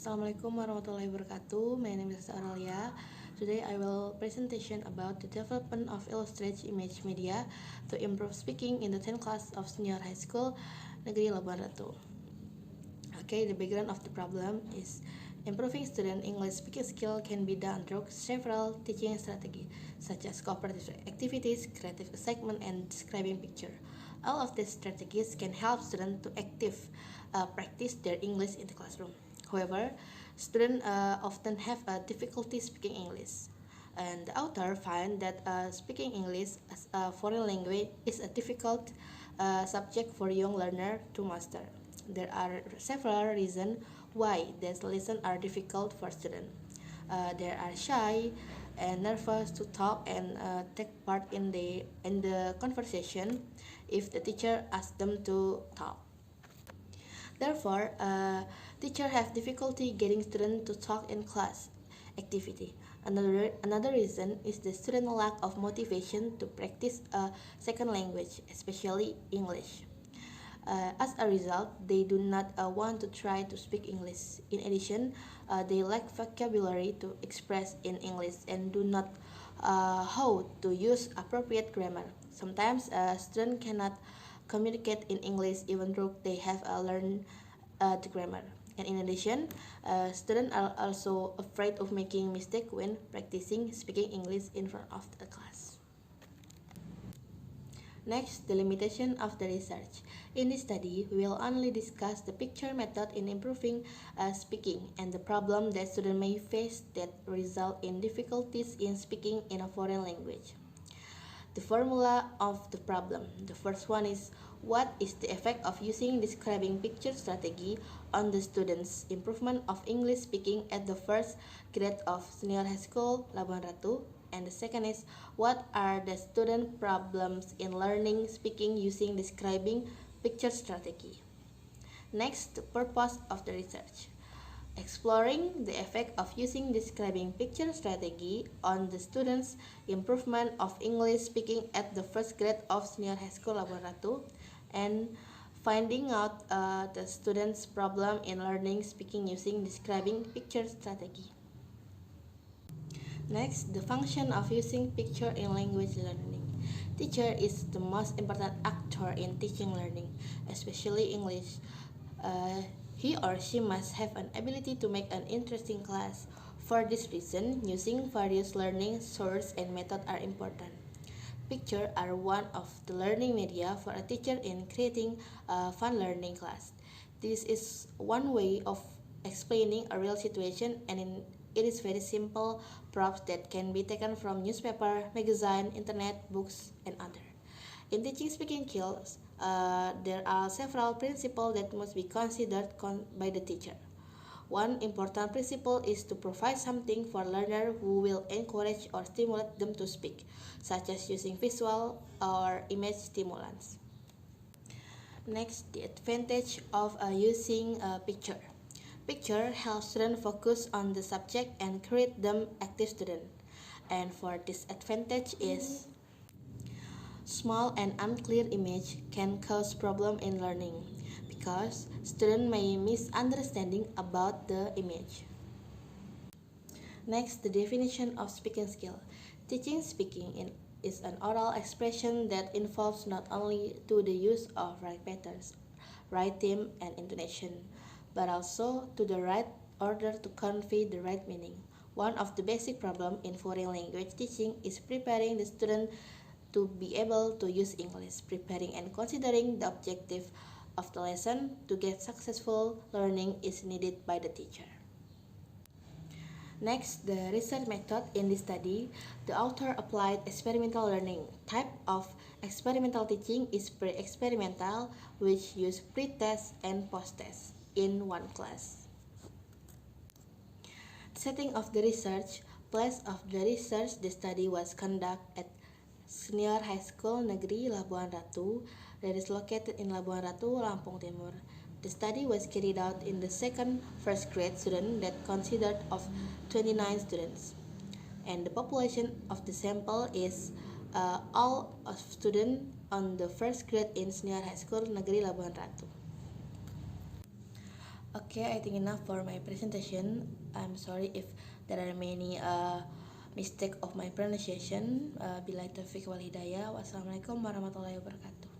Assalamualaikum warahmatullahi wabarakatuh. My name is Aurelia. Today I will presentation about the development of illustrated image media to improve speaking in the 10th class of senior high school Negeri Labuan Ratu. Okay, the background of the problem is improving student English speaking skill can be done through several teaching strategies such as cooperative activities, creative assignment, and describing picture. All of these strategies can help students to active practice their English in the classroom. However, students often have difficulty speaking English. And the author find that speaking English as a foreign language is a difficult subject for young learner to master. There are several reasons why these lessons are difficult for students. They are shy and nervous to talk and take part in the conversation if the teacher asks them to talk. Therefore, teachers have difficulty getting students to talk in class activity. Another reason is the student lack of motivation to practice a second language, especially English. As a result, they do not want to try to speak English. In addition, they lack vocabulary to express in English and do not how to use appropriate grammar. Sometimes students cannot communicate in English even though they have learned the grammar. And in addition, students are also afraid of making mistake when practicing speaking English in front of the class. Next, the limitation of the research. In this study, we will only discuss the picture method in improving speaking and the problem that students may face that result in difficulties in speaking in a foreign language. The formula of the problem. The first one is what is the effect of using describing picture strategy on the students' improvement of English speaking at the first grade of senior high school Labuan Ratu? And the second is what are the student problems in learning speaking using describing picture strategy? Next, the purpose of the research. Exploring the effect of using describing picture strategy on the students' improvement of English speaking at the first grade of senior high school Labuan Ratu, and finding out the students' problem in learning speaking using describing picture strategy. Next, the function of using picture in language learning. Teacher is the most important actor in teaching learning, especially English. He or she must have an ability to make an interesting class. For this reason, using various learning sources and methods are important. Pictures are one of the learning media for a teacher in creating a fun learning class. This is one way of explaining a real situation, and it is very simple props that can be taken from newspaper, magazine, internet, books, and other. In teaching speaking skills, there are several principles that must be considered by the teacher. One important principle is to provide something for learner who will encourage or stimulate them to speak, such as using visual or image stimulants. Next, the advantage of using a picture. Picture helps students focus on the subject and create them active student. And for disadvantage is small and unclear image can cause problem in learning because students may misunderstanding about the image. Next, the definition of speaking skill. Teaching speaking is an oral expression that involves not only to the use of right patterns, right theme and intonation, but also to the right order to convey the right meaning. One of the basic problems in foreign language teaching is preparing the student to be able to use English, preparing and considering the objective of the lesson to get successful learning is needed by the teacher. Next, the research method in this study, the author applied experimental learning. Type of experimental teaching is pre-experimental, which use pre-test and post-test in one class. Setting of the research, place of the research, the study was conducted at Senior High School Negeri Labuan Ratu that is located in Labuan Ratu, Lampung Timur. The study was carried out in the first grade student that consisted of 29 students. And the population of the sample is all of students on the first grade in Senior High School Negeri Labuan Ratu. Okay, I think enough for my presentation. I'm sorry if there are many mistake of my pronunciation. Bila Taufiq wal Hidayah. Wassalamualaikum warahmatullahi wabarakatuh.